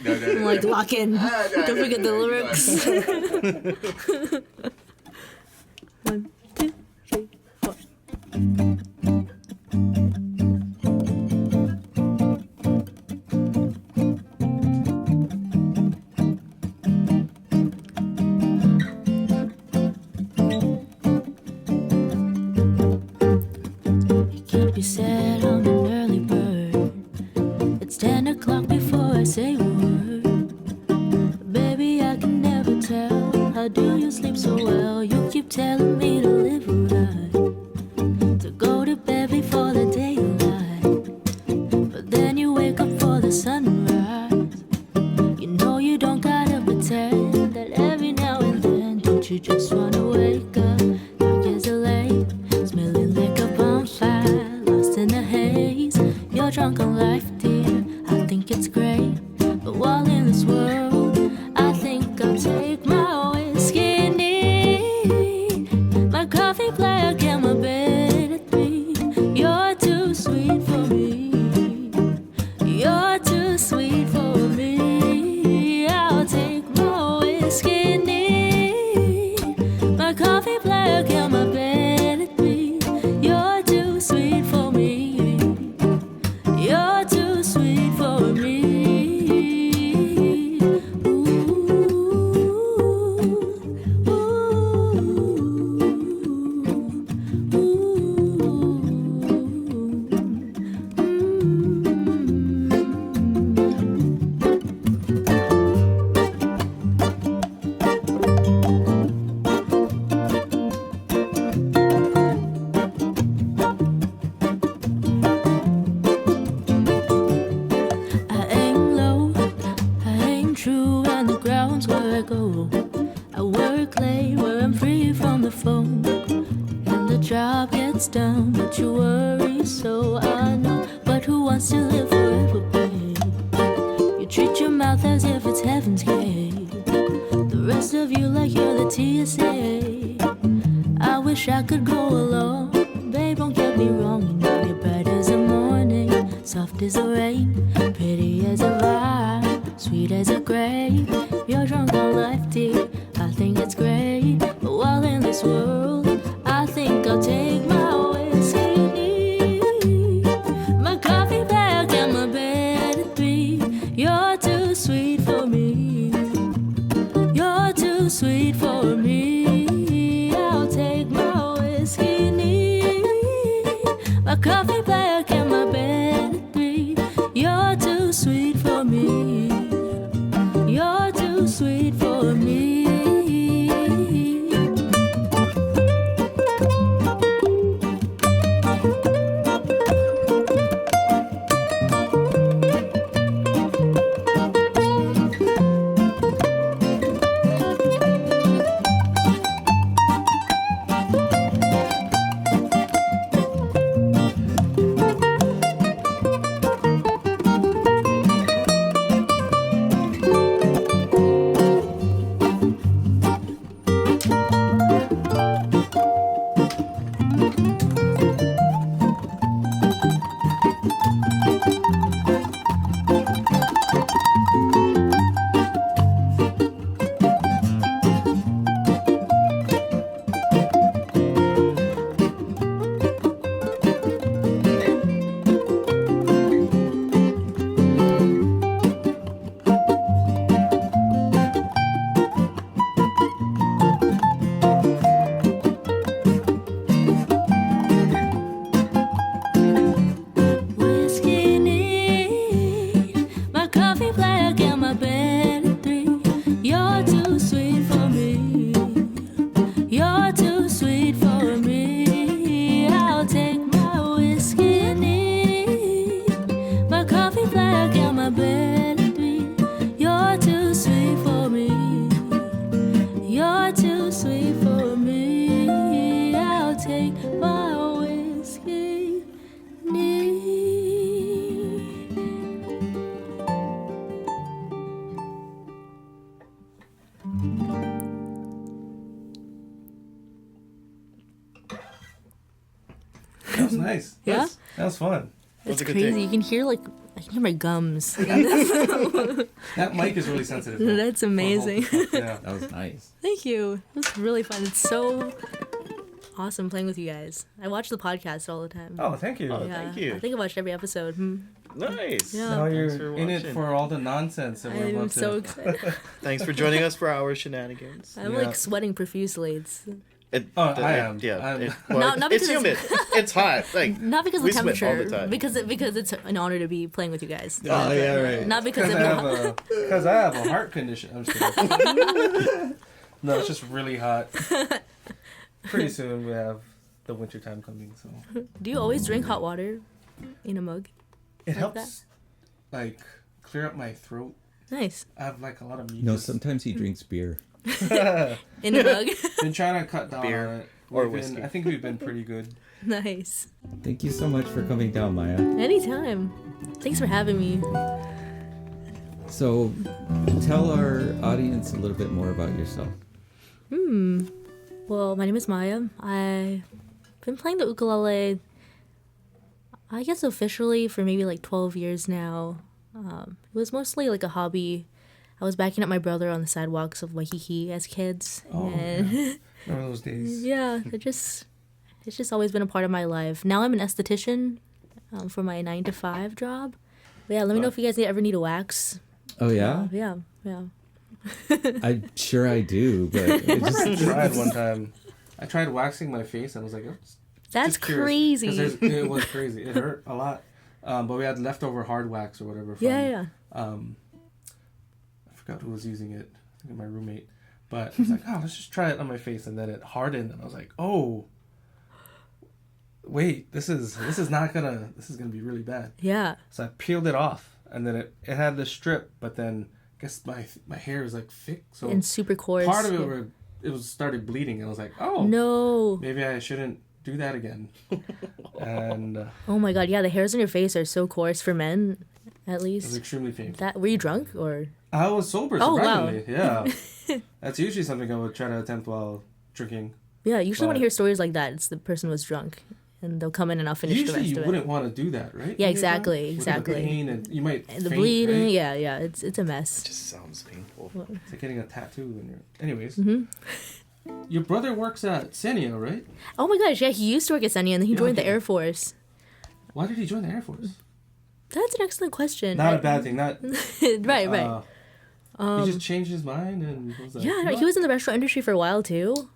I'm like, lock in. Don't forget the lyrics. 1, 2, 3, 4. Can't be sad, I'm an early bird. It's 10 o'clock before I say a word. Baby, I can never tell. How do you sleep so well? You keep telling me to live right, to go to bed before the daylight. But then you wake up for the sunrise. You know you don't gotta pretend that every now and then. Don't you just wanna wake up? Dark as a lake, smelling like a bonfire, lost in the haze. You're drunk on life, dear. I think it's great, but while in this world, I think I'll take my whiskey neat, my coffee black and my bed at 3. You're too sweet for me. You're too sweet for me. I'll take my whiskey neat, my coffee black and my bed at 3. You're too sweet for me. You're too sweet for me. I ain't low, I ain't true, and the ground's where I go. I work late where I'm free from the phone, and the job gets done, but you worry, so I know. But who wants to live forever, babe? You treat your mouth as if it's heaven's gate. The rest of you like you're the TSA. I wish I could go along. Babe, don't get me wrong, you know you're bright as the morning, soft as the rain, pretty as a vibe, sweet as a grape. You're drunk on life, dear. I think it's great, but while in this world, I think I'll take my whiskey neat, my coffee black and my bed at 3. You're too sweet for me. You're too sweet for me. I'll take my whiskey neat, my coffee black and my bed at 3. You're too sweet for me. You're too sweet for me. Whiskey neat, my coffee black and my bed at 3. You're too sweet for me. You're too sweet for me. I'll take my whiskey neat, my coffee black and my bed at 3. You're too sweet for me. You're too sweet for me. I'll take my whiskey neat. That was nice. Yeah? That was fun. It's a good crazy. day. You can hear like I can hear my gums. That mic is really sensitive. Though. That's amazing. Yeah. That was nice. Thank you. It was really fun. It's so awesome playing with you guys. I watch the podcast all the time. Oh, thank you. Oh, thank you. I think I watched every episode. Nice. Yeah. Now you're Thanks for in it watching. for all the nonsense that we're I'm about so to. excited. Thanks for joining us for our shenanigans. I'm Yeah. like sweating profusely. It's I am. Yeah. I'm- Not it's because humid. It's hot. Like not because of we the sweat all temperature, the time. because it's an honor to be playing with you guys. Oh, yeah, right. Not because Because of I have a heart condition. I'm just kidding. No, it's just really hot. Pretty soon we have the winter time coming, so Do you always drink hot water in a mug? it Like helps like clear up my throat. Nice. I have like a lot of mucus. No, sometimes he drinks beer. In a mug. Been trying to cut down Beer on it. or We've been- whiskey. I think we've been pretty good. Nice. Thank you so much for coming down, Maya. Anytime. Thanks for having me. So, tell our audience a little bit more about yourself. Well, my name is Maya. I've been playing the ukulele, I guess officially for maybe like 12 years now. It was mostly like a hobby. I was backing up my brother on the sidewalks of Waikiki as kids. Oh, and Remember those days? yeah, it's just always been a part of my life. Now I'm an esthetician for my 9 to 5 job. But yeah, let me know if you guys ever need a wax. Oh, yeah? Yeah. I'm sure I do, but it Remember I just... tried one time. I tried waxing my face and I was like, oh, That's just curious, 'cause crazy. it was crazy. It hurt a lot. But we had leftover hard wax or whatever. From, Yeah. I forgot who was using it. I think my roommate. But I was like, oh, let's just try it on my face, and then it hardened, and I was like, oh, wait, this is gonna be really bad. Yeah. So I peeled it off, and then it had this strip, but then I guess my hair is like thick, so And super coarse. part of it yeah. it was started bleeding, and I was like, oh, No. maybe I shouldn't do that again. And Oh my god, yeah, the hairs on your face are so coarse for men, at it was least. extremely painful. That were you drunk or? I was sober, Oh, wow. surprisingly. Yeah. That's usually something I would try to attempt while drinking. Yeah, usually when I But- hear stories like that, it's the person was drunk, and they'll come in and I'll finish the Usually rest you of it. wouldn't want to do that, right? Yeah, When you're drunk? exactly, Look at exactly. The pain and you might And the faint, bleeding, right? yeah, it's a mess. just sounds painful. It's like getting a tattoo when you're... Anyways. Mm-hmm. Your brother works at Senio, right? Oh my gosh, yeah, he used to work at Senya and then he Yeah, joined the okay. Air Force. Why did he join the Air Force? That's an excellent question. Not a bad thing. Not right. he just changed his mind and was like, Yeah, "You no, know he was in the restaurant industry for a while too.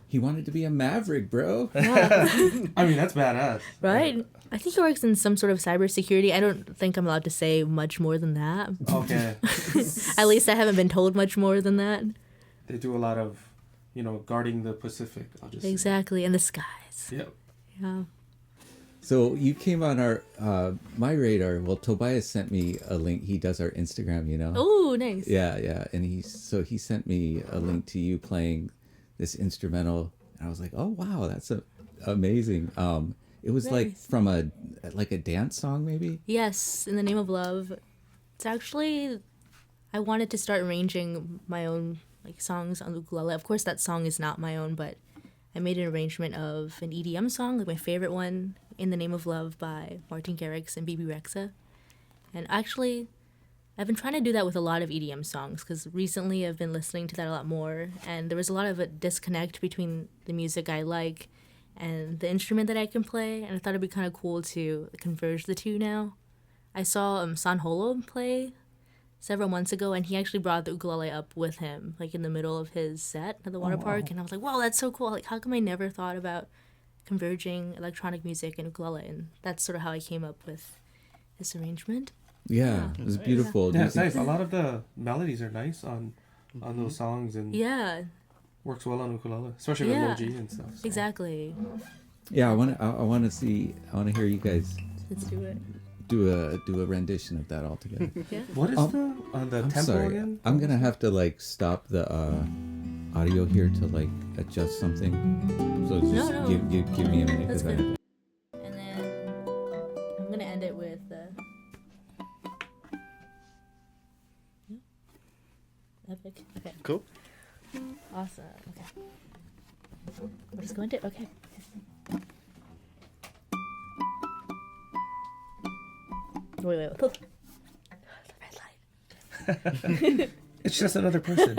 He wanted to be a maverick, bro. what?" I mean, that's badass. Right? I think he works in some sort of cybersecurity. I don't think I'm allowed to say much more than that. Okay. At least I haven't been told much more than that. They do a lot of, guarding the Pacific. I'll just say. Exactly, and the skies. Yep. Yeah. So you came on my radar. Well, Tobias sent me a link. He does our Instagram, Oh, nice. Yeah. And he sent me a link to you playing this instrumental. And I was like, oh, wow, that's amazing. It was like Nice. from a dance song, maybe? Yes, In the Name of Love. It's actually, I wanted to start arranging my own songs on the ukulele. Of course, that song is not my own, but I made an arrangement of an EDM song, like my favorite one, In the Name of Love by Martin Garrix and BB Rexa. And actually, I've been trying to do that with a lot of EDM songs because recently I've been listening to that a lot more, and there was a lot of a disconnect between the music I like and the instrument that I can play, and I thought it'd be kind of cool to converge the two now. I saw San Holo play several months ago, and he actually brought the ukulele up with him, in the middle of his set at the water park, and I was like, wow, that's so cool. How come I never thought about converging electronic music and ukulele? And that's sort of how I came up with this arrangement. Yeah, it was beautiful. Yeah, it's nice. A lot of the melodies are nice on those songs and Yeah, works well on ukulele, especially Yeah. with low G and stuff. So. exactly. Yeah, I want to hear you guys Let's do it. do a rendition of that all together. Yeah. What is the I'm tempo sorry. again? I'm gonna have to stop the audio here to adjust something. So just No. give me a minute. That's 'cause I good. And then I'm going to end it with epic. Okay. Cool. Awesome. Okay. We're just going to. Okay. Wait. The red light. It's just another person.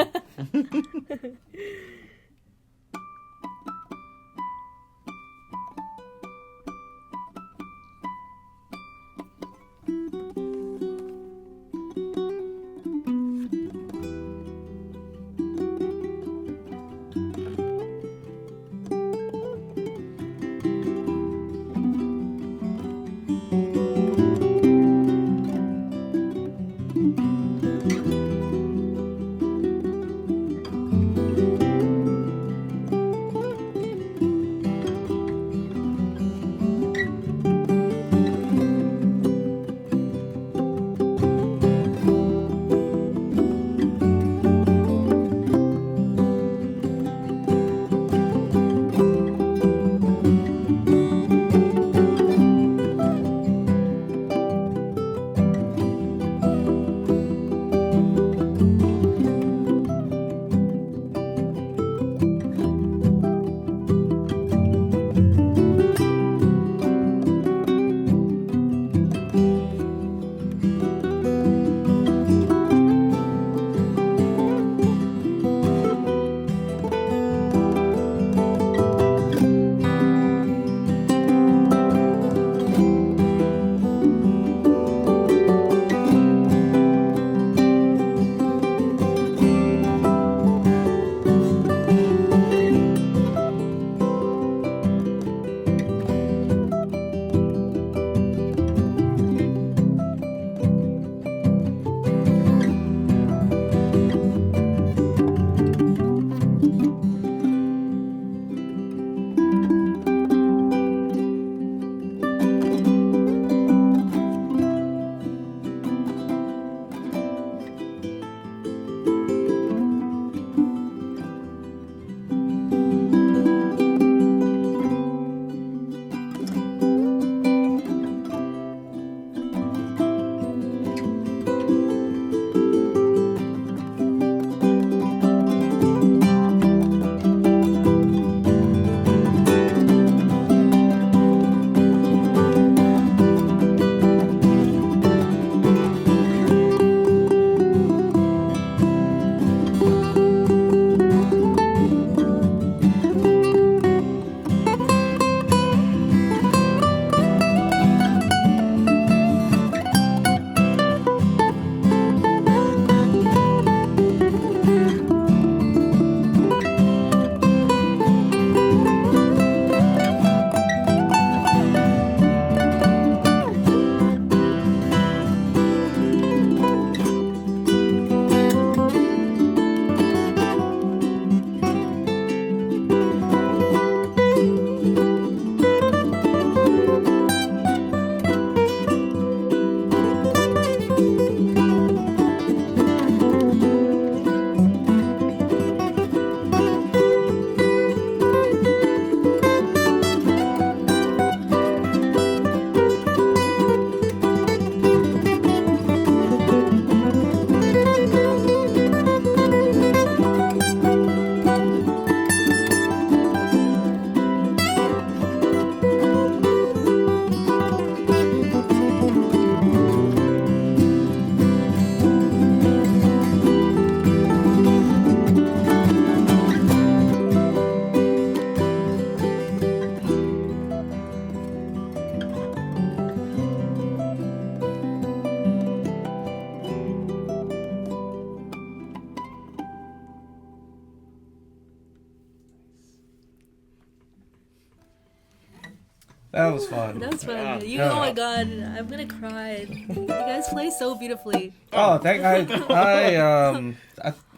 That was fun. That was fun. Yeah. Oh my god, I'm gonna cry. You guys play so beautifully. Oh,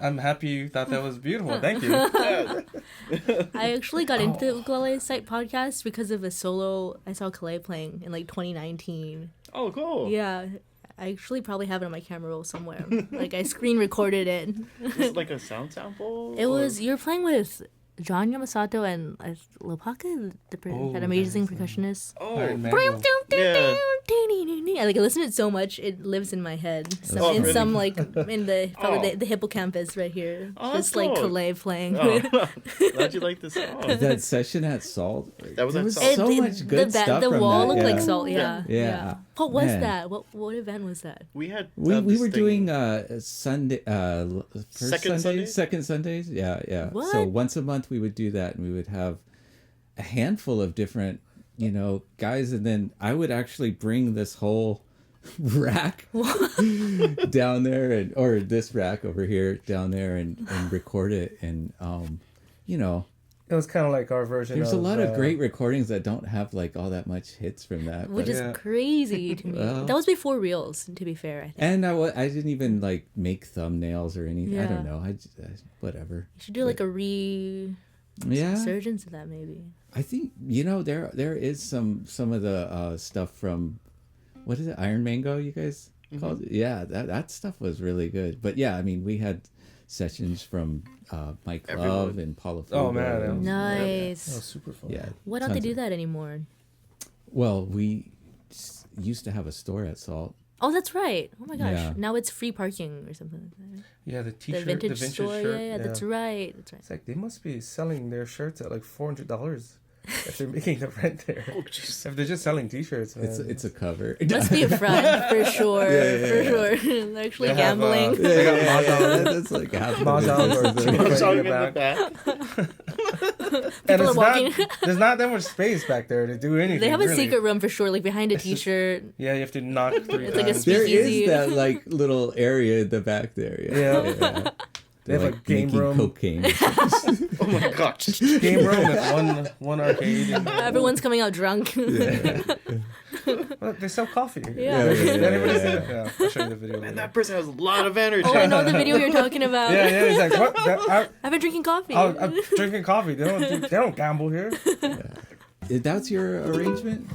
I'm happy you thought that was beautiful. Thank you. I actually got into the ukulele site podcast because of a solo I saw Kalei playing in like 2019. Oh, cool. Yeah, I actually probably have it on my camera roll somewhere. Like I screen recorded it. Is it like a sound sample? It was you're playing with John Yamasato and Lopaka, that amazing percussionist. Oh, Iron Mango. yeah. I like I listen to it so much it lives in my head. So Oh, in really? some like in the probably Oh. the hippocampus right here. Oh, Just that's like cool. Kalei playing. Oh, glad you like the song. That session at Salt. That was there at was Salt. so much good stuff The from wall that. looked yeah. like salt. Yeah. Yeah. What was Man. that? What event was that? We had We this were thing- doing Sunday first Second Sundays, second Sundays. Yeah. What? So once a month we would do that, and we would have a handful of different, guys, and then I would actually bring this whole rack down there, or this rack over here down there, and record it, and It was kind of like our version. there's a lot of uh, great recordings that don't have like all that much hits from that. Which but- is Yeah. crazy to me. Well. That was before Reels, to be fair. I think and I didn't even like make thumbnails or anything. I Yeah. don't know. I just, whatever. you should do like a resurgence Yeah. of that maybe. I think there is some of the stuff from, what is it, Iron Mango? You guys called it? Yeah, that stuff was really good. But yeah, I mean, we had sessions from Mike Love Everyone. and Paula. Oh, Fugo man, that and- was- Nice. That was super fun. Yeah. Why don't they tons do of- that anymore? Well, we used to have a store at Salt. Oh, that's right. Oh my gosh. Yeah. Now it's free parking or something like that. Yeah, the The T-shirt, vintage store. shirt. Yeah, that's right. That's right. It's like they must be selling their shirts at like $400 if they're making the rent there. Oh, jeez. If they're just selling T-shirts, man. It's a cover. Must be a front for sure. For sure. They're actually They have, gambling. they got Mahjong. That's like half of Mahjong it. or This is Chicken it. Fight Song in in the the back. back. And People it's are walking. there's not that much space back there to do anything. They have a really. secret room for sure, like behind a T-shirt. Yeah, you have to knock 3 It's like a times. There Speakeasy. is that like little area in the back there. Yeah. They have a game making room. cocaine. Oh my gosh. Game room with one arcade. And, Everyone's coming out drunk. well, they sell coffee. Yeah. Anybody's there? Yeah, I'll show you the video. Man, later. that person has a lot of energy. Oh, I know the video you're talking about. Yeah, he's like, what? I've been drinking coffee. I'm drinking coffee. They don't gamble here. That's your arrangement?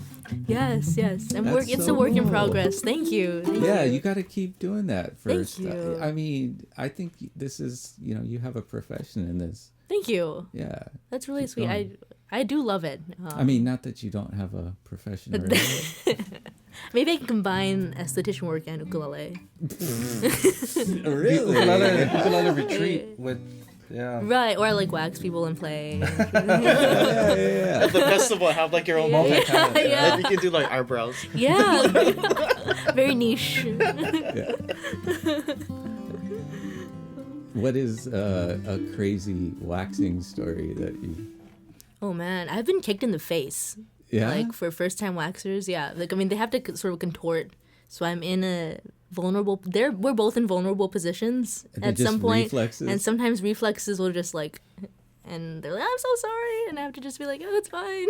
Yes. And That's it's so a work in cool. progress. Thank you. Yeah, you got to keep doing that first. Thank you. I mean, I think this is, you have a profession in this. Thank you. Yeah. That's really Keep sweet. going. I do love it. I mean, not that you don't have a profession already. Maybe I can combine esthetician work and ukulele. Really? Another retreat with, yeah. Right, or I like wax people and play. Yeah. At the festival, have like your own Yeah. moment. Yeah. And you can do like eyebrows. Yeah. Very niche. What is a crazy waxing story that you... Oh man, I've been kicked in the face. Yeah? Like for first time waxers, yeah. Like I mean, they have to sort of contort. So I'm in a vulnerable. We're both in vulnerable positions And they're at just some point, reflexes? and sometimes reflexes will just like, and they're like, "I'm so sorry," and I have to just be like, "Oh, it's fine."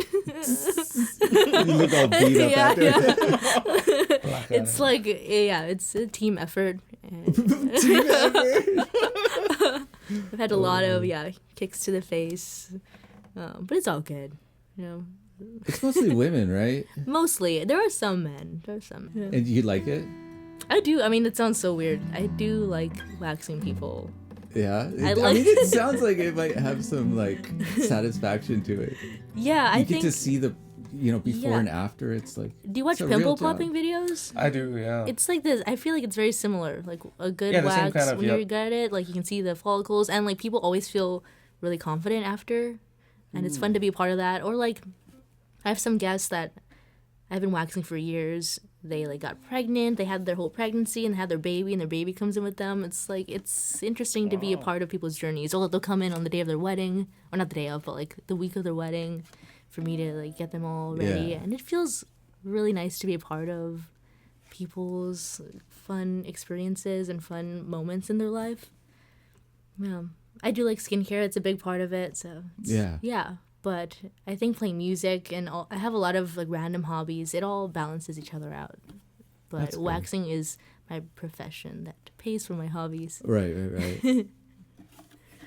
You look all beat up Yeah, out there. It's like it's a team effort. And Team effort. I've had a lot of kicks to the face, but it's all good. It's mostly women, right? Mostly there are some men. And you like it? I do. I mean, it sounds so weird. I do like waxing people. Yeah. I I like- mean, it sounds like it might have some like satisfaction to it. Yeah, I You get think. to see the, before Yeah. and after. It's like, Do you watch it's a real pimple job. popping videos? I do, yeah. It's like this. I feel like it's very similar. Like a good Yeah, the same wax kind of, when you're yep. good at it, like you can see the follicles, and like people always feel really confident after, and it's fun to be a part of that. Or like, I have some guests that I've been waxing for years. They like got pregnant. They had their whole pregnancy and had their baby, and their baby comes in with them. It's like it's interesting to be a part of people's journeys. Or they'll come in on the day of their wedding, or not the day of, but like the week of their wedding, for me to like get them all ready, Yeah. and it feels really nice to be a part of people's fun experiences and fun moments in their life. Yeah, I do like skincare. It's a big part of it. So yeah. But I think playing music and I have a lot of like random hobbies. It all balances each other out. But That's good. waxing is my profession that pays for my hobbies. Right.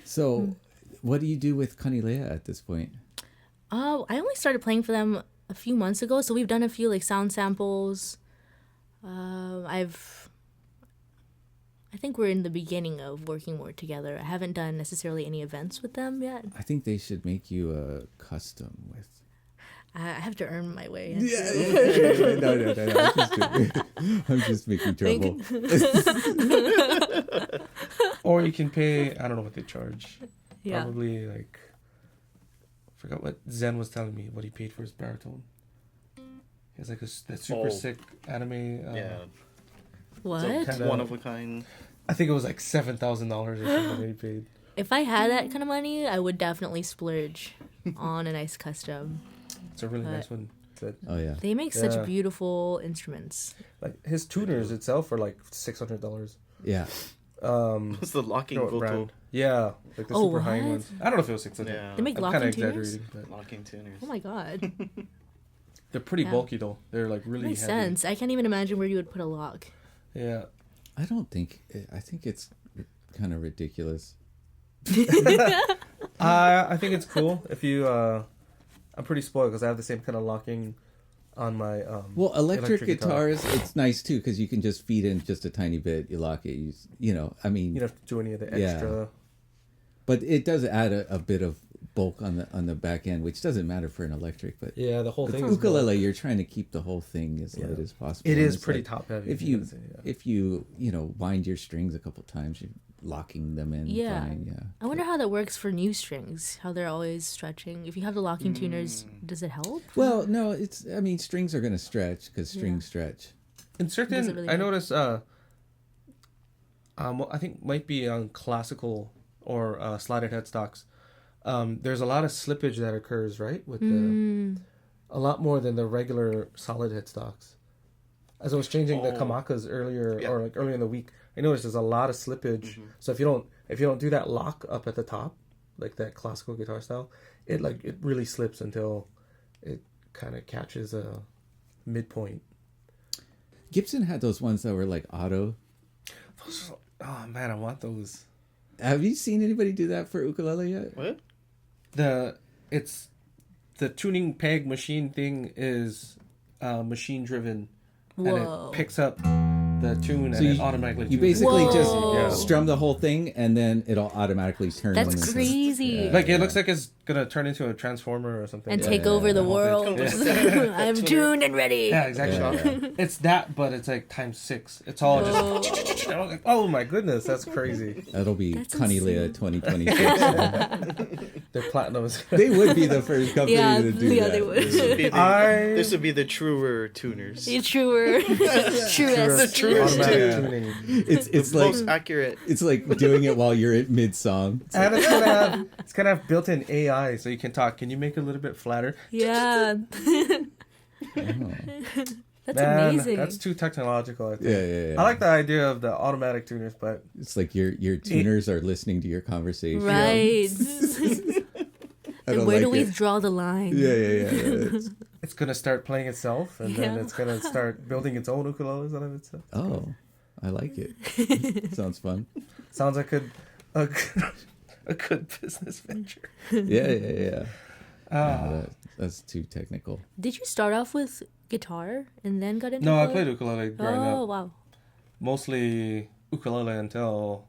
So, what do you do with Kalei at this point? I only started playing for them a few months ago, so we've done a few like sound samples. I think we're in the beginning of working more together. I haven't done necessarily any events with them yet. I think they should make you a custom with. I have to earn my way. No. I'm just making trouble. Or you can pay. I don't know what they charge. Yeah. Probably like. Forgot what Zen was telling me. What he paid for his baritone. He has like that super sick anime. Yeah. What? Kinda- One of a kind. I think it was like $7,000 or something that he paid. If I had that kind of money, I would definitely splurge on a nice custom. It's a really nice one. That, Oh yeah. They make Yeah. such beautiful instruments. like his tuners itself are like $600. Yeah. What's the locking I forgot what vocal? brand. Yeah, like the Oh, super high what? ones. I don't know if it was 600. Yeah. They make I'm locking kind of tuners? exaggerating, but Locking tuners. Oh my god. they're pretty Yeah. bulky though. They're like really Makes heavy. sense. I can't even imagine where you would put a lock. Yeah. I don't think. I think it's kind of ridiculous. I think it's cool if you. I'm pretty spoiled because I have the same kind of locking on my. Well, electric guitar. guitars, it's nice too because you can just feed in just a tiny bit. You lock it. You know. I mean, You don't have to do any of the Yeah. extra. but it does add a bit of bulk on the back end, which doesn't matter for an electric. But Yeah, the whole with thing. is ukulele, you're trying to keep the whole thing as light as possible. It and is it's pretty like, top heavy. If I you gotta say, yeah. if you wind your strings a couple times, you're locking them in. Yeah. Fine, yeah. I wonder how that works for new strings, how they're always stretching. If you have the locking tuners, does it help? Well, no, it's. I mean, strings are going to stretch because strings stretch. In Does certain, it really I help? noticed. I think might be on classical or slided headstocks. There's a lot of slippage that occurs, right? With the a lot more than the regular solid headstocks. As I was changing the kamakas earlier, Yeah. or like earlier in the week, I noticed there's a lot of slippage. So if you don't do that lock up at the top, like that classical guitar style, it really slips until it kind of catches a midpoint. Gibson had those ones that were like auto. Oh man, I want those. Have you seen anybody do that for ukulele yet? What? The tuning peg machine thing is machine driven, and Whoa. it picks up the tune So and it automatically. You tunes it. basically Whoa. just strum the whole thing and then it'll automatically turn. when That's it's- crazy. Yeah. Like it looks like it's gonna turn into a transformer or something. And Yeah. take over the whole world. thing. I'm tuned and ready. Yeah, exactly. It's that, but it's like times 6. It's all just. I was like, oh my goodness, that's crazy. That'll be That's Kanilea insane. 2026. They're platinums. They would be the first company Yeah, to do yeah, that. they would. This would be the, I- this would be the truer tuners. You're truer. Truest. truest. Automatic Yeah. tuning. It's The like most accurate. it's like doing it while you're at mid song. And it's gonna have built-in AI, so you can talk. Can you make it a little bit flatter? Yeah. That's Man, amazing. that's too technological. I think. Yeah. I like the idea of the automatic tuners, but It's like your tuners are listening to your conversation. right. I And don't where do like we it. draw the line? Yeah. It's- it's gonna start playing itself, and then Yeah. it's gonna start building its own ukuleles out of itself. Oh, I like it. Sounds fun. Sounds like a good business venture. Yeah. Ah. That's too technical. Did you start off with guitar and then got into No, I ukulele? played ukulele growing Oh, up. wow. Mostly ukulele until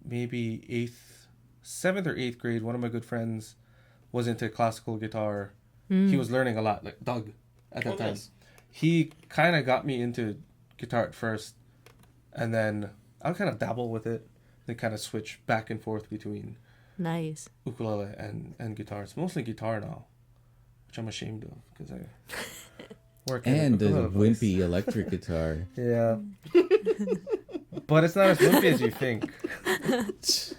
maybe 7th or 8th grade. One of my good friends was into classical guitar. He was learning a lot, like Doug at that time. Nice. He kind of got me into guitar at first, and then I'll kind of dabble with it, then kind of switch back and forth between Nice. ukulele and guitar. It's mostly guitar now, which I'm ashamed of because I work in And a the ukulele place. wimpy electric guitar. Yeah. But it's not as wimpy as you think. It's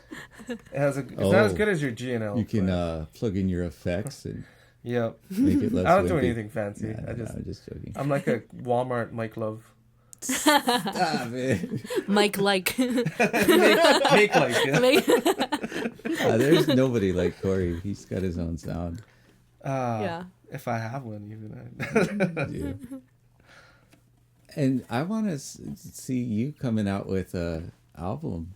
not as good as your GNL. You can but- plug in your effects and Yep. make it less I don't do wimpy. anything fancy. Nah, I'm just joking. I'm like a Walmart Mike Love. Man. Mike like. Make like it. There's nobody like Corey. He's got his own sound. Yeah. If I have one, even. Yeah. And I want to see you coming out with a album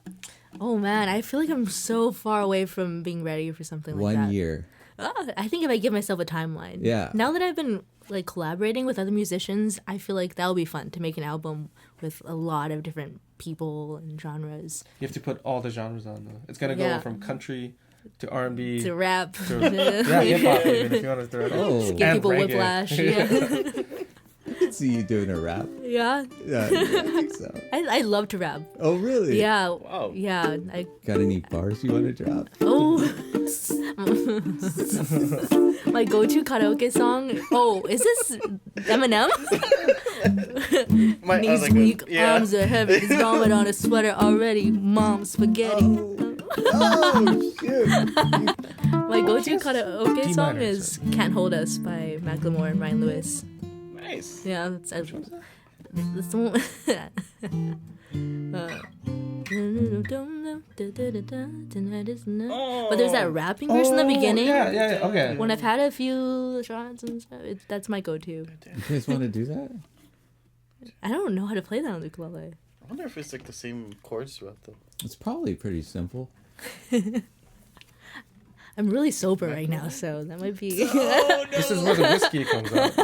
Oh man, I feel like I'm so far away from being ready for something like that. 1 year. I think if I give myself a timeline. Yeah. Now that I've been like collaborating with other musicians, I feel like that'll be fun to make an album with a lot of different people and genres. You have to put all the genres on though. It's gonna go Yeah. from country to R&B To rap, yeah, hip hop even if you want to throw it. Oh, give And people reggae. whiplash. Yeah, I can see you doing a rap. yeah. Yeah, I think so. I love to rap. Oh, really? Yeah, Wow. yeah. Got any bars you want to drop? Oh, my go-to karaoke song. Oh, is this Eminem? My Knees other weak, good. Yeah. arms are heavy. There's vomit on his sweater already. Mom, spaghetti. Oh, shoot. My go-to karaoke D song minor, is "Can't Hold Us" by Macklemore and Ryan Lewis. Nice. Yeah, that's the one. Tonight is the night. But there's that rapping verse in the beginning. Yeah, okay. When I've had a few shots and stuff, that's my go-to. You guys want to do that? I don't know how to play that on the ukulele. I wonder if it's like the same chords throughout the. It's probably pretty simple. I'm really sober right now, so that might be. This is where the whiskey comes out.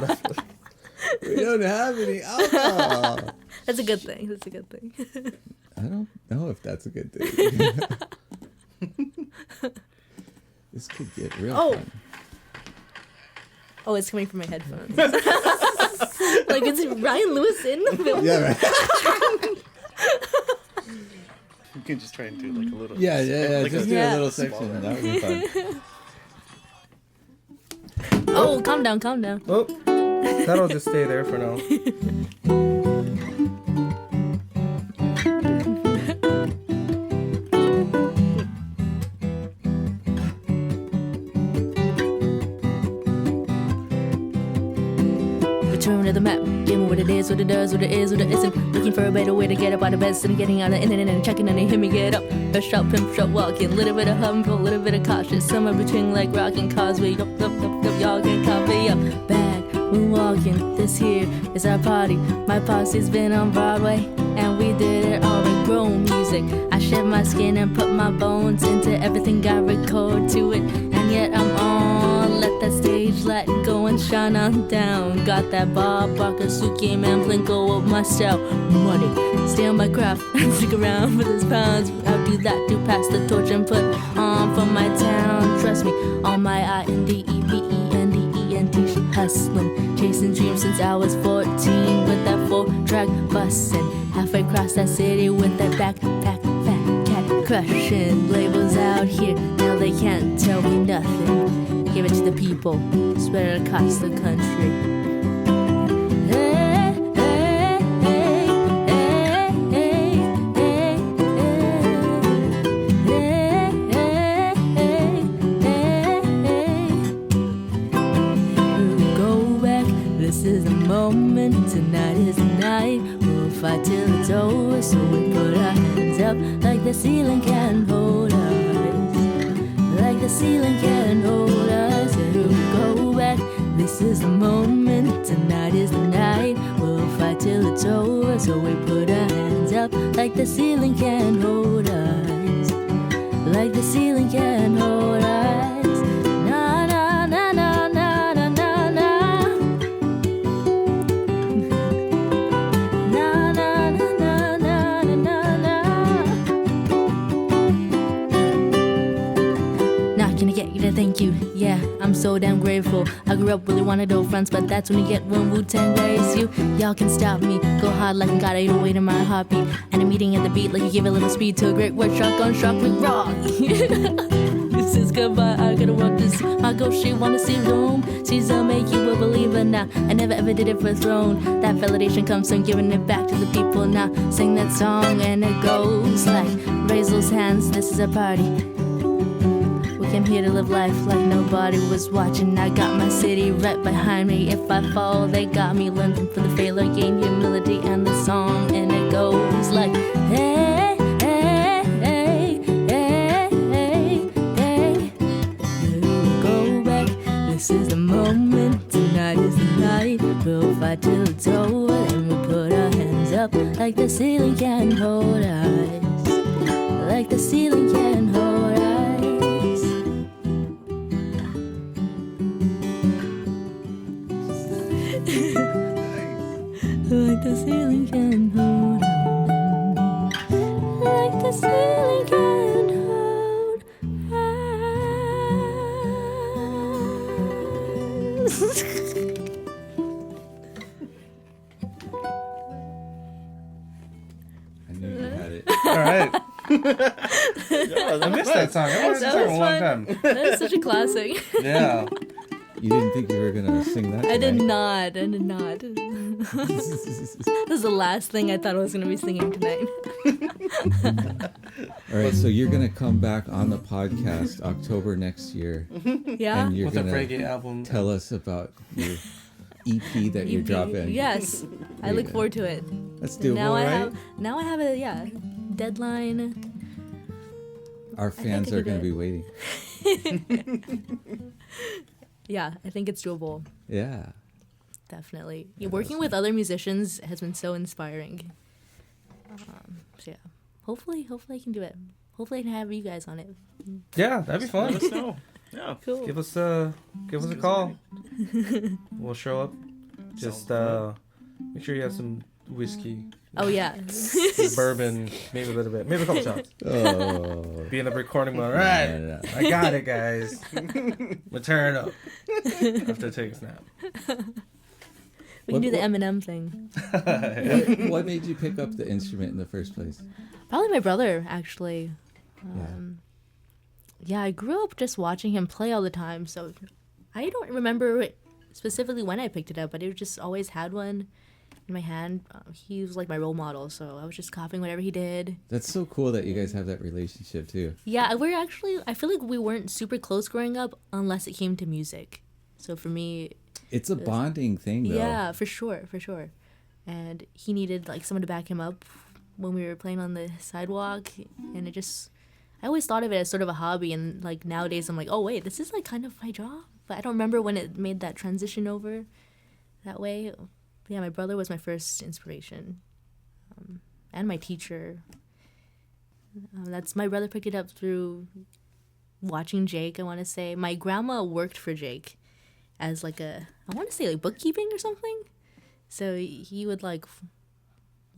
We don't have any alcohol. That's a good thing. That's a good thing. I don't know if that's a good thing. This could get real Oh. fun. Oh, it's coming from my headphones. Like, is Ryan Lewis in the film? Yeah, right. You can just try and do like a little. Yeah. Like Just a, do a Yeah. little section. That would be fun. Oh, calm down, calm down. Oh, that'll just stay there for now. Return to the map. Give me what it is, what it does, what it is, what it isn't. Looking for a better way to get up out of bed. Instead of getting out of the internet and checking on it. Hear me get up. Fresh out, pimp shot, walking. Little bit of hum, a little bit of cautious. Somewhere between like rock and causeway. Up, y'all can copy up. Bad, moonwalking. This here is our party. My posse's been on Broadway. And we did it all with grown music. I shed my skin and put my bones into everything I record to it. And yet I'm on. Let that stage light go and shine on down. Got that Bob Barker, Suki, man, Blinko of my style. Money, stay on my craft and stick around for this pounds. I'll do that, do pass the torch and put on for my town. Trust me, on my INDEPENDENT hustling, chasing dreams since I was 14 with that 4-track bussin'. Halfway across that city with that backpack, fat cat crushing. Labels out here, now they can't tell me nothing. Give it to the people, spread it across the country. Hey, hey, hey, hey, hey, hey, hey, hey, hey, hey. Go back, this is the moment, tonight is the night. We'll fight till it's over, so we put our hands up like the ceiling can't hold us. Like the ceiling can't hold us. We'll go back, this is the moment, tonight is the night. We'll fight till it's over, so we put our hands up like the ceiling can't hold us. Like the ceiling can't hold us. Na na na na na na na na. Na na na na na na na. Not gonna get you to thank you. Yeah, I'm so damn grateful. I grew up really wanted no fronts, but that's when you get when Wu-Tang raised you. Y'all can stop me. Go hard like I got 808 in my heartbeat. And I'm eating at the beat like you give a little speed to a great word. Shotgun, shock me raw. This is goodbye. I gotta walk this. My girl, she wanna see room. She's a make you a believer now. I never ever did it for a throne. That validation comes from giving it back to the people now. Sing that song and it goes like raise those hands. This is a party. Came here to live life like nobody was watching. I got my city right behind me. If I fall, they got me. Learning from the failure, gain humility and the song. And it goes like, hey, hey, hey, hey, hey, hey. We'll go back, this is the moment. Tonight is the night. We'll fight till it's over. And we'll put our hands up like the ceiling can hold us. Like the ceiling can hold us. I missed that song. I haven't heard that song in a long time. That's such a classic. Yeah. You didn't think you were gonna sing that? I did tonight? not. I did not. This is the last thing I thought I was going to be singing tonight. All right, so you're gonna come back on the podcast October next year, Yeah. and you're With a gonna reggae album. tell us about your EP that you're EP. dropping. Yes. I look forward to it. That's doable, Now right? I have a deadline. Our fans I are can gonna do be waiting. Yeah, I think it's doable. Yeah. Definitely. Working with other musicians has been so inspiring. So yeah, hopefully I can do it. Hopefully I can have you guys on it. Yeah, that'd be fun. Let us know. Yeah. Cool. Give us a call. We'll show up. Just make sure you have some whiskey, Oh yeah. bourbon, maybe a little bit, maybe a couple shots. Oh. Be in the recording mode. All right, No. I got it, guys. We'll turn up after taking a snap. We can do the Eminem thing. What made you pick up the instrument in the first place? Probably my brother, actually. Yeah, I grew up just watching him play all the time, so I don't remember specifically when I picked it up, but I just always had one in my hand. He was like my role model, so I was just copying whatever he did. That's so cool that you guys have that relationship too. Yeah, I feel like we weren't super close growing up unless it came to music. So for me, It's a bonding thing, though. yeah, for sure. And he needed like someone to back him up when we were playing on the sidewalk, and I always thought of it as sort of a hobby, and like nowadays I'm like, oh wait, this is like kind of my job. But I don't remember when it made that transition over that way. But yeah, my brother was my first inspiration, and my teacher. That's my brother picked it up through watching Jake. I want to say my grandma worked for Jake as like I want to say like bookkeeping or something. So he would like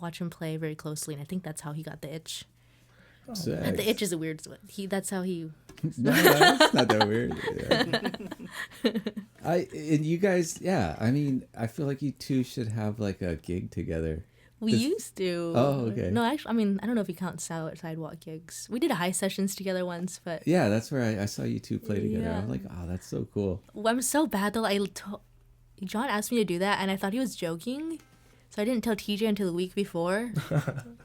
watch him play very closely, and I think that's how he got the itch. Sex. The itch is a weird. That's how he. No, it's not that weird. Yeah. And you guys, yeah. I mean, I feel like you two should have like a gig together. We used to. Oh, okay. No, actually, I mean, I don't know if you count sidewalk gigs. We did a high sessions together once, but Yeah, that's where I saw you two play together. Yeah. I'm like, oh, that's so cool. I'm so bad though. John asked me to do that, and I thought he was joking, so I didn't tell TJ until the week before.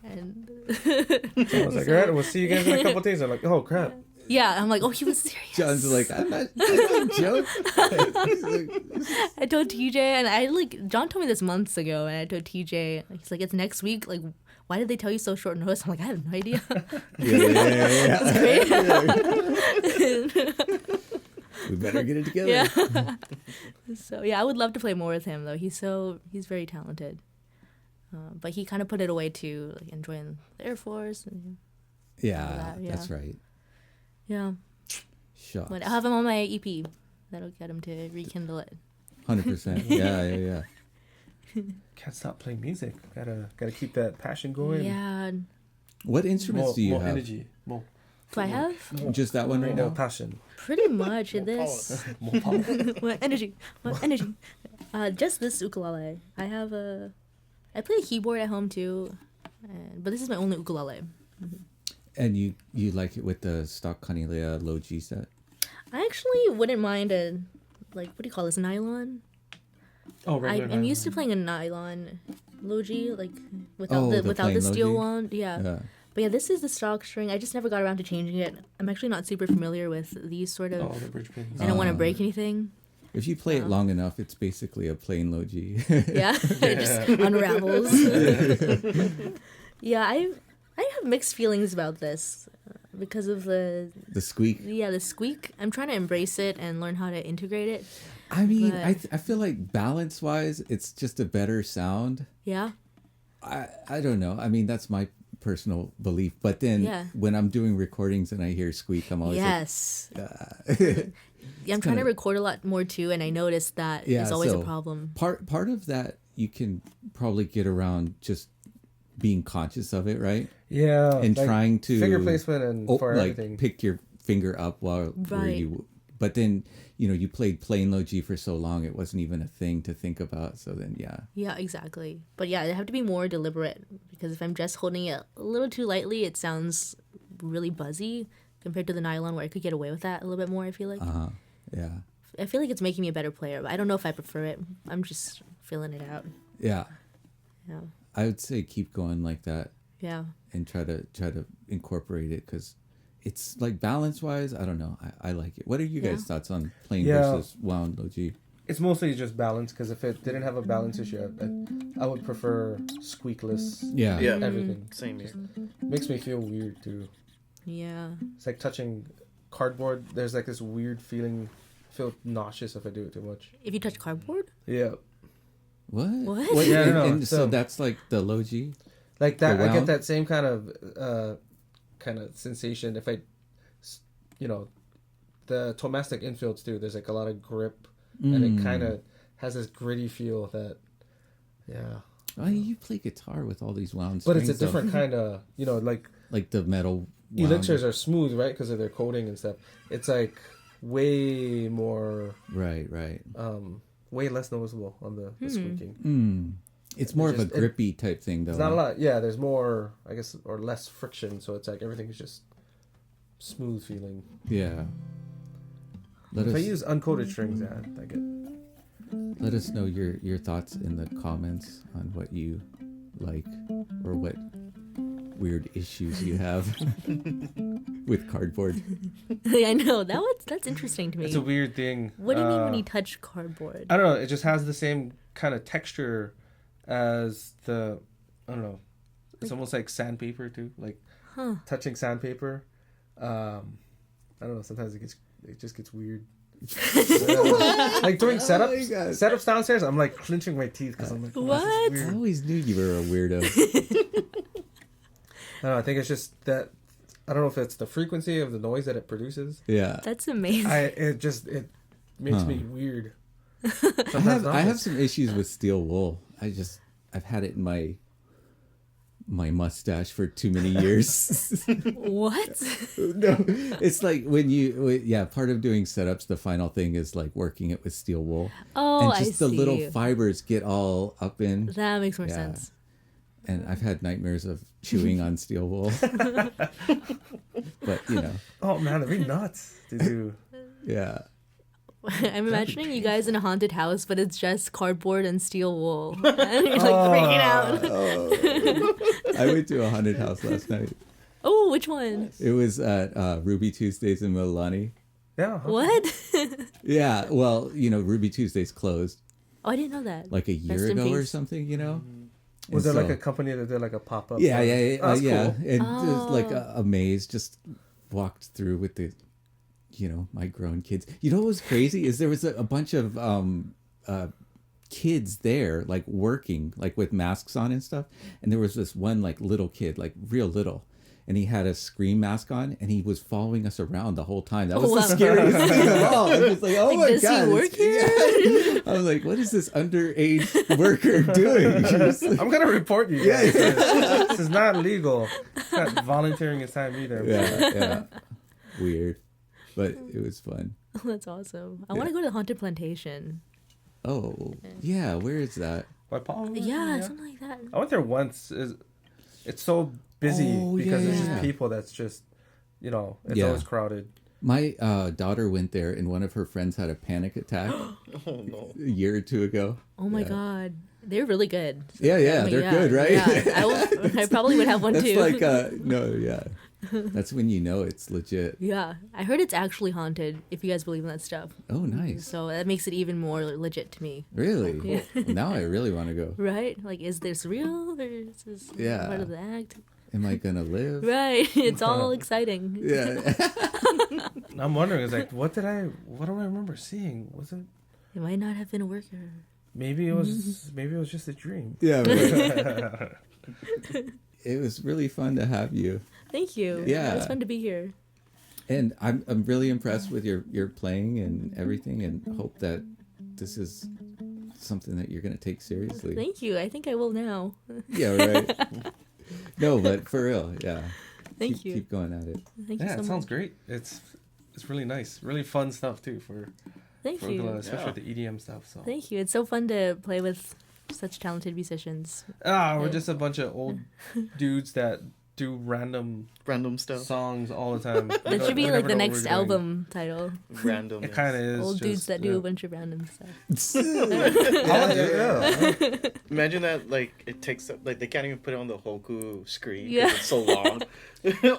And I was like, all right, we'll see you guys in a couple days. I'm like, oh crap. yeah, I'm like, oh, he was serious. John's like, I'm not joking. I told TJ, and John told me this months ago, and I told TJ, he's like, it's next week. Like, why did they tell you so short notice? I'm like, I have no idea. Yeah. That's great. We better get it together. Yeah. So yeah, I would love to play more with him though. He's very talented. But he kind of put it away to like enjoying the Air Force. And, Yeah, yeah. that's right. yeah. Shucks. But I'll have him on my EP. That'll get him to rekindle it. 100%. Yeah. Can't stop playing music. Gotta keep that passion going. Yeah. What instruments do you more have? energy. More Do I have? Just that one right more now? passion. Pretty much this. More power. What energy? What energy? Just this ukulele. I play a keyboard at home too, but this is my only ukulele. And you like it with the stock Kanilea low G set? I actually wouldn't mind what do you call this, nylon? Oh, right. I'm used to playing a nylon low G, like Oh, the without the plain steel low G? one. Yeah. But yeah, this is the stock string. I just never got around to changing it. I'm actually not super familiar with these sort of. Oh, the bridge pins. I don't want to break anything. If you play it long enough, it's basically a plain low G. Yeah, it just unravels. Yeah, I have mixed feelings about this because of the squeak. Yeah, the squeak. I'm trying to embrace it and learn how to integrate it. I mean, But- I feel like balance-wise, it's just a better sound. Yeah. I don't know. I mean, that's my personal belief. But then Yeah. when I'm doing recordings and I hear squeak, I'm always Yes. like, Yeah, I'm trying to record a lot more too, and I noticed that Yeah, is always so a problem. part of that you can probably get around just being conscious of it, right? Yeah. And trying to finger placement and for like everything. pick your finger up where Right. you. But then you played plain low G for so long, it wasn't even a thing to think about. So then Yeah, exactly. But yeah, I have to be more deliberate because if I'm just holding it a little too lightly, it sounds really buzzy compared to the nylon, where I could get away with that a little bit more. I feel like. Yeah. I feel like it's making me a better player, but I don't know if I prefer it. I'm just feeling it out. Yeah. Yeah. I would say keep going like that Yeah. and try to incorporate it, because it's like balance wise, I don't know. I like it. What are you guys' thoughts on plain versus wound low-G? It's mostly just balance, because if it didn't have a balance issue, I would prefer squeakless. Yeah. Yeah. Everything. Same here. Makes me feel weird too. Yeah. It's like touching cardboard. There's like this weird feeling. I feel nauseous if I do it too much. If you touch cardboard? Yeah. What? What? Wait, Yeah, I don't know. and so that's like the low-G? Like that, The I get wound? that same kind of sensation if I, the domestic infields too. There's like a lot of grip, and it kind of has this gritty feel that, yeah. Oh, you play guitar with all these wound But strings. it's a different kind of, like the metal wound. elixirs are smooth, right? Because of their coating and stuff. It's like way more, Right. way less noticeable on the squeaking. It's more of a just- grippy type thing, though. It's not a lot. Yeah, there's more, I guess, or less friction. So it's like everything is just smooth feeling. Yeah. If I use uncoated strings, yeah, I get. Let us know your thoughts in the comments on what you like or what weird issues you have with cardboard. I know that's interesting to me. It's a weird thing. What do you mean when you touch cardboard? I don't know. It just has the same kind of texture as the. I don't know. It's almost like sandpaper too. Like touching sandpaper. I don't know. Sometimes it just gets weird. Like doing setups downstairs, I'm like clenching my teeth because I'm like, What? This is I weird. always knew you were a weirdo. I don't know. I think it's just that. I don't know if it's the frequency of the noise that it produces. Yeah. That's amazing. It makes me weird. I have some issues with steel wool. I've had it in my mustache for too many years. What? No, it's like part of doing setups, the final thing is like working it with steel wool. Oh, and just I the little see. fibers get all up in. That makes more Yeah. sense. And I've had nightmares of chewing on steel wool. But, Oh man, it'd be nuts to do. yeah. I'm imagining you guys in a haunted house, but it's just cardboard and steel wool. And you're like freaking out. I went to a haunted house last night. Oh, which one? It was at Ruby Tuesdays in Mililani. Yeah. What? Yeah, well, Ruby Tuesdays closed Oh, I didn't know that. like a year Rest in ago or peace. something. Was there And like so- a company that did like a pop up? Yeah, Oh, that's yeah. cool. And just like a maze, just walked through with the, my grown kids. What was crazy is there was a bunch of kids there, like working, like with masks on and stuff. And there was this one like little kid, like real little. And he had a scream mask on, and he was following us around the whole time. That was wow. the scariest thing of all. I was like, oh Like, my does he god! work Yeah. I was like, what is this underage worker doing? He was like, I'm gonna report you. Guys. This is not legal. It's not volunteering his time either. yeah. Weird, but it was fun. That's awesome. I want to go to the Haunted Plantation. Oh, yeah. Where is that? By Paul? Yeah, something like that. I went there once. It's so busy Oh, because yeah, there's yeah. just people that's just, it's Yeah. always crowded. My daughter went there, and one of her friends had a panic attack Oh no. a year or two ago. Oh my god, they're really good. Yeah, I mean, they're good, right? Yeah, I probably would have one That's too. like no, yeah. That's when you know it's legit. Yeah, I heard it's actually haunted. If you guys believe in that stuff, Oh, nice. so that makes it even more legit to me. Really? Yeah. Well, now I really want to go. Right? Like, is this real or is this Yeah. part of the act? Am I gonna live? Right. It's all exciting. Yeah. I'm wondering, it's like, what do I remember seeing? Was it? It might not have been a worker. Maybe it was just a dream. Yeah. Right. It was really fun to have you. Thank you. Yeah. It's fun to be here. And I'm really impressed with your playing and everything, and hope that this is something that you're going to take seriously. Thank you. I think I will now. Yeah, right. No, but for real, yeah. Thank you. Keep going at it. Thank you Yeah, so it sounds much. great. It's really nice, really fun stuff too for Thank you. especially the EDM stuff. So Thank you. It's so fun to play with such talented musicians. we're just a bunch of old dudes that do random stuff. songs all the time. That should be like the next album title. Random. It kind of is. Old dudes just, that do a bunch of random stuff. yeah. Imagine that, like, it takes up, like, they can't even put it on the Hoku screen. Yeah. It's so long.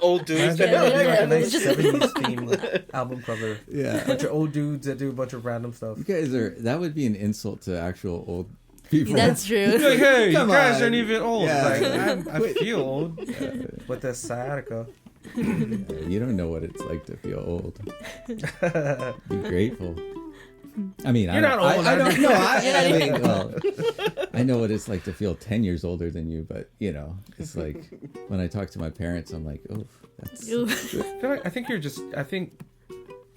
Old dudes Imagine that that would be like a Yeah. nice 70s theme album cover. Yeah. A bunch of old dudes that do a bunch of random stuff. You guys that would be an insult to actual old people. That's true. Like, hey, Come you guys on. aren't even old. Yeah. Like, I feel old with the sciatica. You don't know what it's like to feel old. Be grateful. I mean, You're not old. I don't know. I You're mean, well, I know what it's like to feel 10 years older than you, but it's like when I talk to my parents, I'm like, oh, that's. Ooh. I think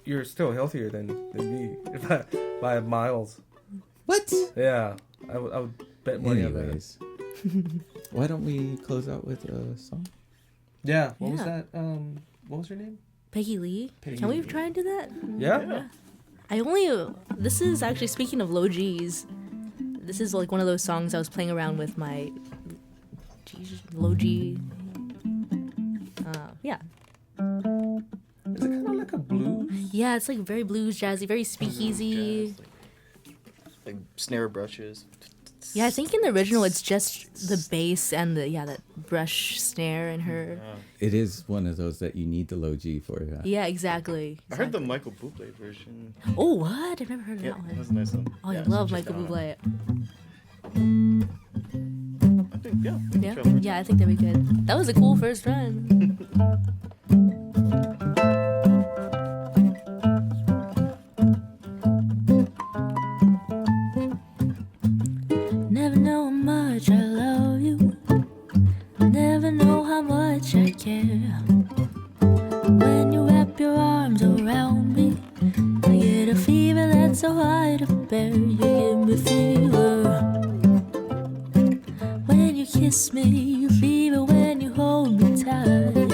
you're still healthier than me by miles. What? Yeah, I would bet money on that. Anyways, why don't we close out with a song? Yeah. What was Yeah. that? What was her name? Peggy Lee. Peggy Can we Lee. try and do that? Yeah. This is actually, speaking of low G's, this is like one of those songs I was playing around with my low G. Yeah. Is it kind of like a blues? Yeah, it's like very blues, jazzy, very speakeasy. Jazz, like snare brushes. Yeah, I think in the original it's just the bass and that brush snare in her. It is one of those that you need the low G for. Yeah, exactly. I heard the Michael Bublé version. Oh, what? I've never heard of Yeah, that one. that's a nice one. Oh, Yeah, I so love check Michael that out. Bublé. I think, yeah. we can Yeah, try one more yeah, I time. think that'd be good. That was a cool first run. Never know how much I love you. Never know how much I care. When you wrap your arms around me, I get a fever that's so hard to bear. You give me fever when you kiss me, a fever when you hold me tight,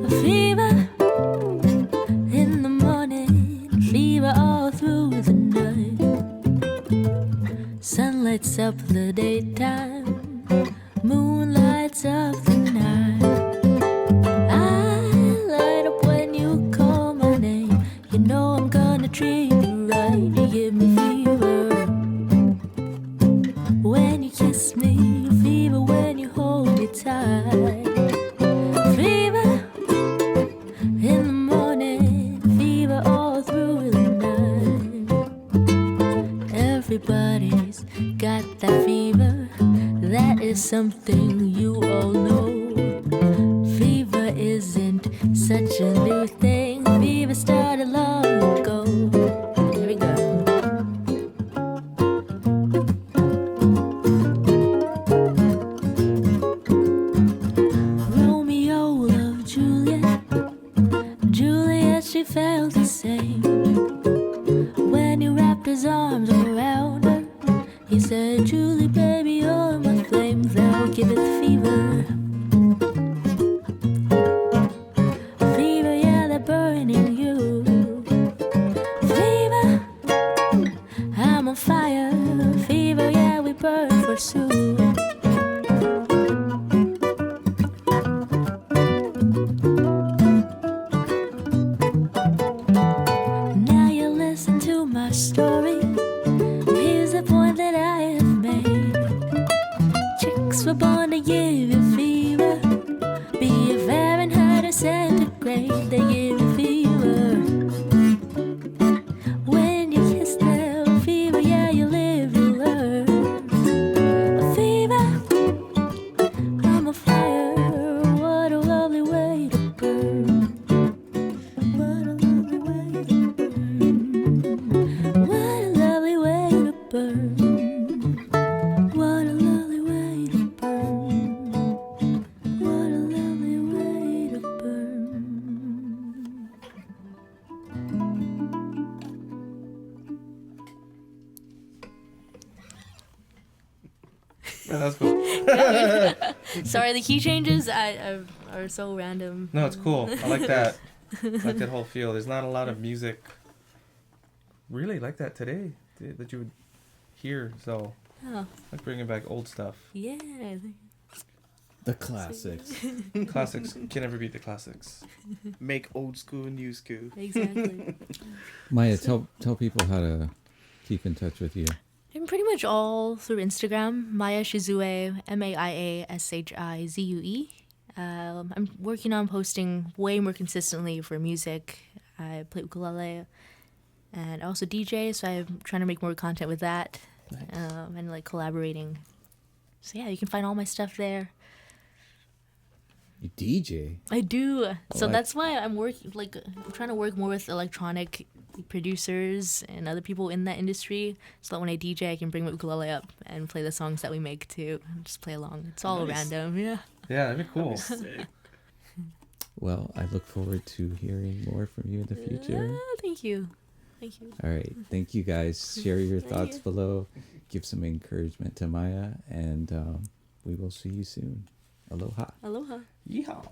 a fever in the morning, fever all through the night. Sun lights up the daytime, moon lights up the night. I light up when you call my name. You know I'm gonna treat you right. You give me fever when you kiss me, fever when you hold me tight, fever in the morning, fever all through the night. Everybody's got that fever, that is something you all know. Fever isn't such a new thing, fever started long ago. Here we go. Romeo loved Juliet, Juliet she felt the same. When he wrapped his arms around her, he said, Julie, baby, you're my flame, thou give it fever. Fever, yeah, that burn in you. Fever, I'm on fire. Fever, yeah, we burn for soon. Now you listen to my story. Here's the point that I have made. Chicks were born to give you fever. Be it Fahrenheit or centigrade, they give you fever. When you kiss them, fever, yeah, you live, you learn. A fever, I'm a fire. What a lovely way to burn. What a lovely way to burn. What a lovely way to burn. What a lovely way to burn. What a lovely way to burn. Yeah, that's cool. Sorry, the key changes are so random. No, it's cool. I like that. I like that whole feel. There's not a lot of music really like that today that you would hear. So Oh, like bringing back old stuff. yeah. I think- The classics. Classics can never beat the classics. Make old school new school. Exactly. Maya, tell people how to keep in touch with you. I'm pretty much all through Instagram. Maia Shizue, MaiaShizue. I'm working on posting way more consistently for music. I play ukulele and I also DJ, so I'm trying to make more content with that. Nice. And like collaborating. So yeah, you can find all my stuff there. You DJ. I do. So I- that's why I'm trying to work more with electronic producers and other people in that industry, so that when I DJ, I can bring my ukulele up and play the songs that we make too. And just play along. It's all Nice. random, yeah. Yeah, that'd be cool. Sick. Well, I look forward to hearing more from you in the future. Thank you. Thank you. All right. Thank you guys. Share your Thank thoughts you. below. Give some encouragement to Maya, and we will see you soon. Aloha. Aloha. Yeehaw.